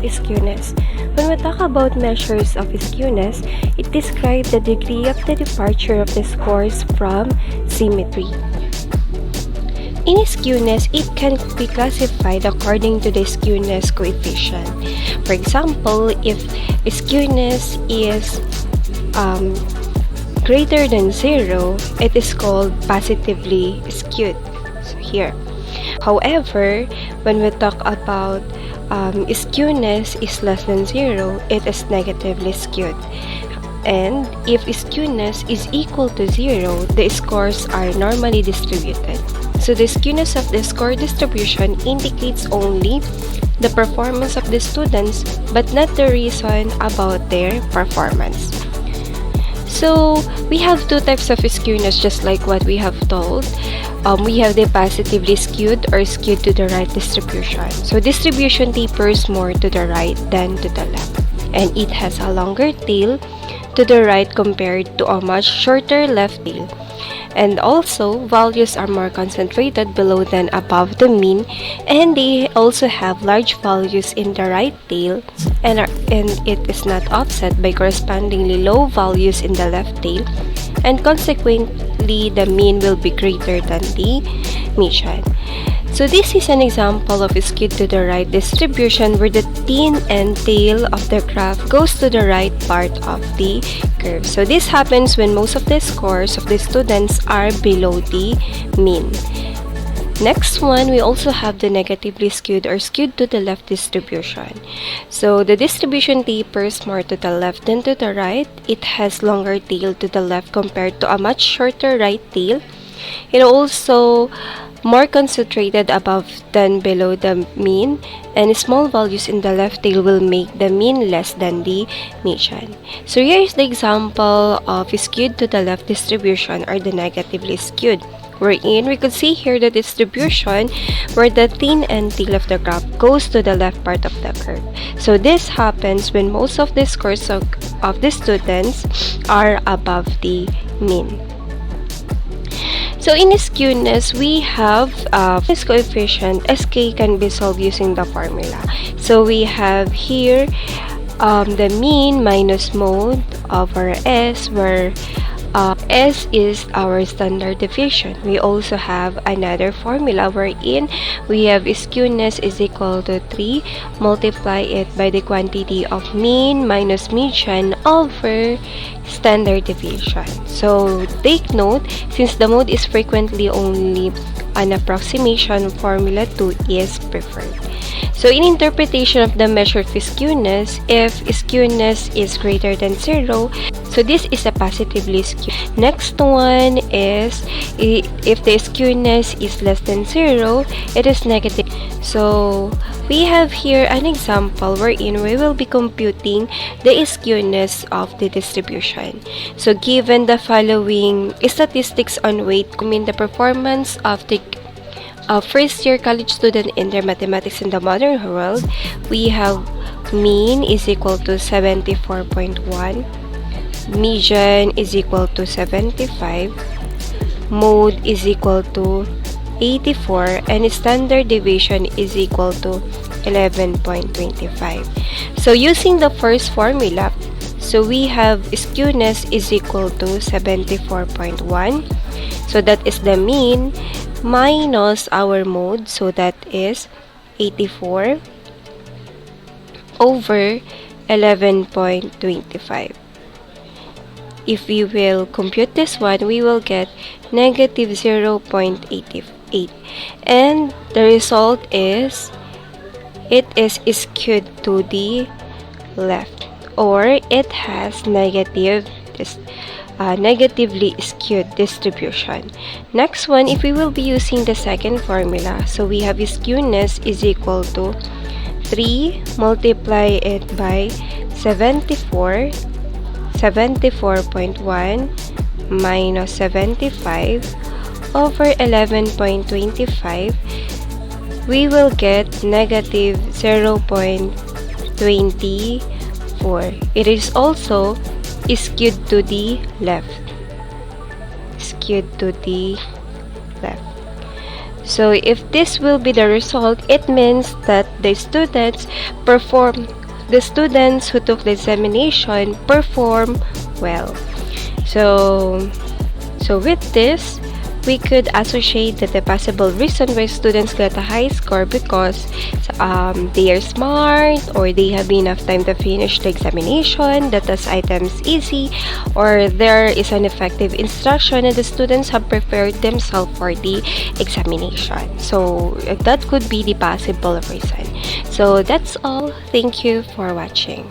skewness. When we talk about measures of skewness, it describes the degree of the departure of the scores from symmetry. In skewness, it can be classified according to the skewness coefficient. For example, if skewness is greater than 0, it is called positively skewed. So here. However, when we talk about skewness is less than 0, it is negatively skewed. And if skewness is equal to 0, the scores are normally distributed. So the skewness of the score distribution indicates only the performance of the students, but not the reason about their performance. So we have two types of skewness, just like what we have told. We have the positively skewed or skewed to the right distribution. So distribution tapers more to the right than to the left, and it has a longer tail to the right compared to a much shorter left tail. And also, values are more concentrated below than above the mean, and they also have large values in the right tail, and it is not offset by correspondingly low values in the left tail, and consequently, the mean will be greater than the median. So this is an example of a skewed to the right distribution where the thin end tail of the graph goes to the right part of the curve. So this happens when most of the scores of the students are below the mean. Next one, we also have the negatively skewed or skewed to the left distribution. So the distribution tapers more to the left than to the right. It has longer tail to the left compared to a much shorter right tail. It also more concentrated above than below the mean, and small values in the left tail will make the mean less than the median. So here is the example of skewed to the left distribution or the negatively skewed, wherein we could see here the distribution where the thin end tail of the graph goes to the left part of the curve. So this happens when most of the scores of the students are above the mean. So in skewness, we have this coefficient Sk can be solved using the formula. So we have here the mean minus mode over S, where S is our standard deviation. We also have another formula wherein we have skewness is equal to 3, multiply it by the quantity of mean minus median over standard deviation. So take note, since the mode is frequently only an approximation, formula 2 is preferred. So in interpretation of the measure of skewness, if skewness is greater than 0, so this is a positively skewed. Next one is if the skewness is less than 0, it is negative. So we have here an example wherein we will be computing the skewness of the distribution. So given the following statistics on weight, the performance of the first-year college student in their mathematics in the modern world, we have mean is equal to 74.1, median is equal to 75, mode is equal to 84, and standard deviation is equal to 11.25. So using the first formula, so we have skewness is equal to 74.1, so that is the mean, minus our mode, so that is 84 over 11.25. If we will compute this one, we will get negative 0.88, and the result is it is skewed to the left, or it has negatively skewed distribution. Next one, if we will be using the second formula, so we have skewness is equal to 3, multiply it by 74.1 minus 75 over 11.25, we will get negative 0.24. It is also skewed to the left. So if this will be the result, it means that the students who took the examination perform well. So with this, we could associate that the possible reason why students get a high score because they are smart, or they have enough time to finish the examination, that test items easy, or there is an effective instruction and the students have prepared themselves for the examination. So that could be the possible reason. So that's all. Thank you for watching.